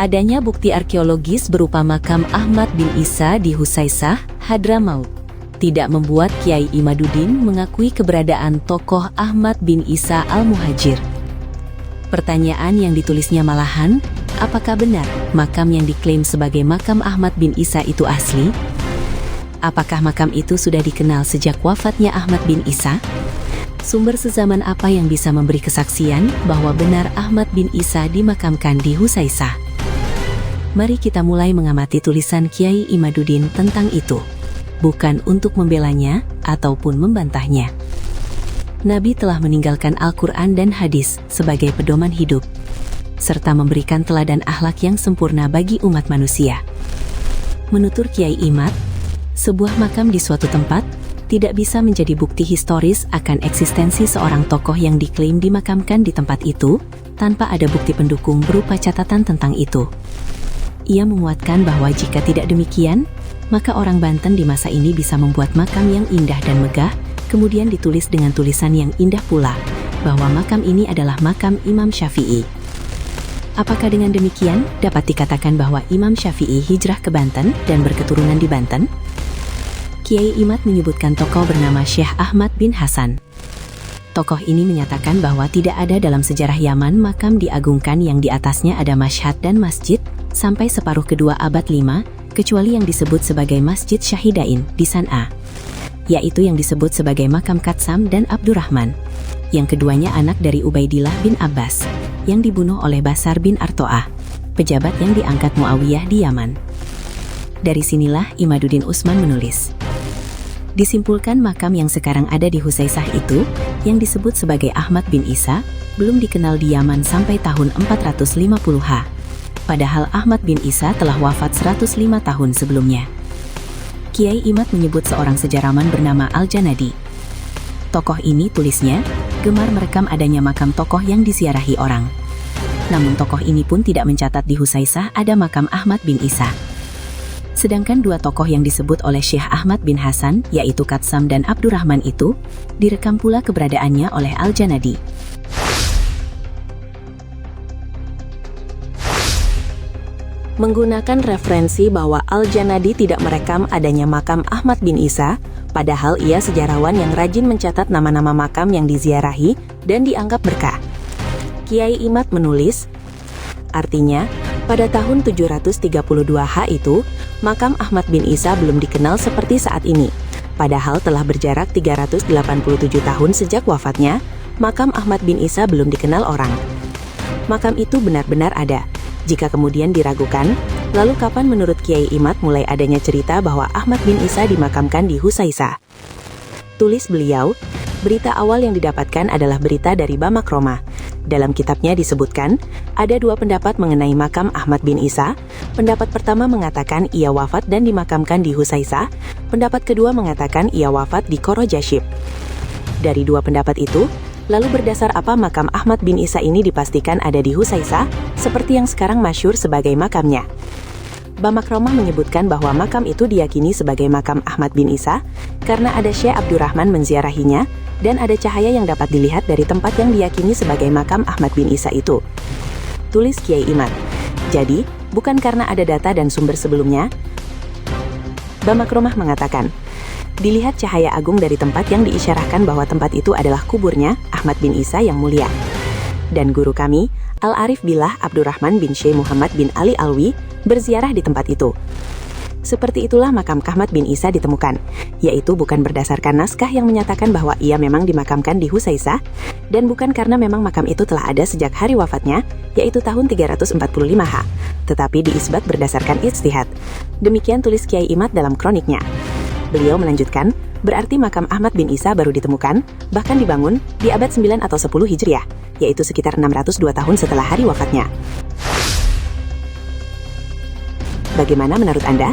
Adanya bukti arkeologis berupa makam Ahmad bin Isa di Husaisah, Hadramaut, tidak membuat Kiai Imaduddin mengakui keberadaan tokoh Ahmad bin Isa al-Muhajir. Pertanyaan yang ditulisnya malahan, apakah benar makam yang diklaim sebagai makam Ahmad bin Isa itu asli? Apakah makam itu sudah dikenal sejak wafatnya Ahmad bin Isa? Sumber sezaman apa yang bisa memberi kesaksian bahwa benar Ahmad bin Isa dimakamkan di Husaisah? Mari kita mulai mengamati tulisan Kiai Imaduddin tentang itu, bukan untuk membelanya ataupun membantahnya. Nabi telah meninggalkan Al-Quran dan hadis sebagai pedoman hidup, serta memberikan teladan akhlak yang sempurna bagi umat manusia. Menutur Kiai Imad, sebuah makam di suatu tempat tidak bisa menjadi bukti historis akan eksistensi seorang tokoh yang diklaim dimakamkan di tempat itu, tanpa ada bukti pendukung berupa catatan tentang itu. Ia menguatkan bahwa jika tidak demikian, maka orang Banten di masa ini bisa membuat makam yang indah dan megah, kemudian ditulis dengan tulisan yang indah pula, bahwa makam ini adalah makam Imam Syafi'i. Apakah dengan demikian dapat dikatakan bahwa Imam Syafi'i hijrah ke Banten dan berketurunan di Banten? Kiai Imad menyebutkan tokoh bernama Syekh Ahmad bin Hasan. Tokoh ini menyatakan bahwa tidak ada dalam sejarah Yaman makam diagungkan yang di atasnya ada masyhad dan masjid, sampai separuh kedua abad 5, kecuali yang disebut sebagai Masjid Syahidain di San'a, yaitu yang disebut sebagai makam Katsam dan Abdurrahman. Yang keduanya anak dari Ubaidillah bin Abbas, yang dibunuh oleh Basar bin Arto'ah, pejabat yang diangkat Muawiyah di Yaman. Dari sinilah Imaduddin Utsman menulis, disimpulkan makam yang sekarang ada di Husaisah itu, yang disebut sebagai Ahmad bin Isa, belum dikenal di Yaman sampai tahun 450H. Padahal Ahmad bin Isa telah wafat 105 tahun sebelumnya. Kiai Imad menyebut seorang sejarawan bernama Al-Janadi. Tokoh ini, tulisnya, gemar merekam adanya makam tokoh yang disiarahi orang. Namun tokoh ini pun tidak mencatat di Husaisah ada makam Ahmad bin Isa. Sedangkan dua tokoh yang disebut oleh Syekh Ahmad bin Hasan, yaitu Katsam dan Abdurrahman itu, direkam pula keberadaannya oleh Al-Janadi. Menggunakan referensi bahwa Al-Janadi tidak merekam adanya makam Ahmad bin Isa, padahal ia sejarawan yang rajin mencatat nama-nama makam yang diziarahi dan dianggap berkah. Kiai Imad menulis, artinya, pada tahun 732H itu, makam Ahmad bin Isa belum dikenal seperti saat ini. Padahal telah berjarak 387 tahun sejak wafatnya, makam Ahmad bin Isa belum dikenal orang. Makam itu benar-benar ada. Jika kemudian diragukan, lalu kapan menurut Kiai Imad mulai adanya cerita bahwa Ahmad bin Isa dimakamkan di Husaisah? Tulis beliau, berita awal yang didapatkan adalah berita dari Bamakromah. Dalam kitabnya disebutkan, ada dua pendapat mengenai makam Ahmad bin Isa. Pendapat pertama mengatakan ia wafat dan dimakamkan di Husaisah. Pendapat kedua mengatakan ia wafat di Korojashib. Dari dua pendapat itu, lalu berdasar apa makam Ahmad bin Isa ini dipastikan ada di Husaisah, seperti yang sekarang masyhur sebagai makamnya? Bamakromah menyebutkan bahwa makam itu diyakini sebagai makam Ahmad bin Isa, karena ada Syekh Abdurrahman menziarahinya, dan ada cahaya yang dapat dilihat dari tempat yang diyakini sebagai makam Ahmad bin Isa itu. Tulis Kiai Imad, jadi, bukan karena ada data dan sumber sebelumnya. Bamakromah mengatakan, dilihat cahaya agung dari tempat yang diisyarahkan bahwa tempat itu adalah kuburnya Ahmad bin Isa yang mulia. Dan guru kami, Al-Arif Billah Abdurrahman bin Syekh Muhammad bin Ali Alwi, berziarah di tempat itu. Seperti itulah makam Ahmad bin Isa ditemukan, yaitu bukan berdasarkan naskah yang menyatakan bahwa ia memang dimakamkan di Husaisah, dan bukan karena memang makam itu telah ada sejak hari wafatnya, yaitu tahun 345H, tetapi diisbat berdasarkan ijtihad. Demikian tulis Kiai Imad dalam kroniknya. Beliau melanjutkan, berarti makam Ahmad bin Isa baru ditemukan, bahkan dibangun, di abad 9 atau 10 Hijriah, yaitu sekitar 602 tahun setelah hari wafatnya. Bagaimana menurut Anda?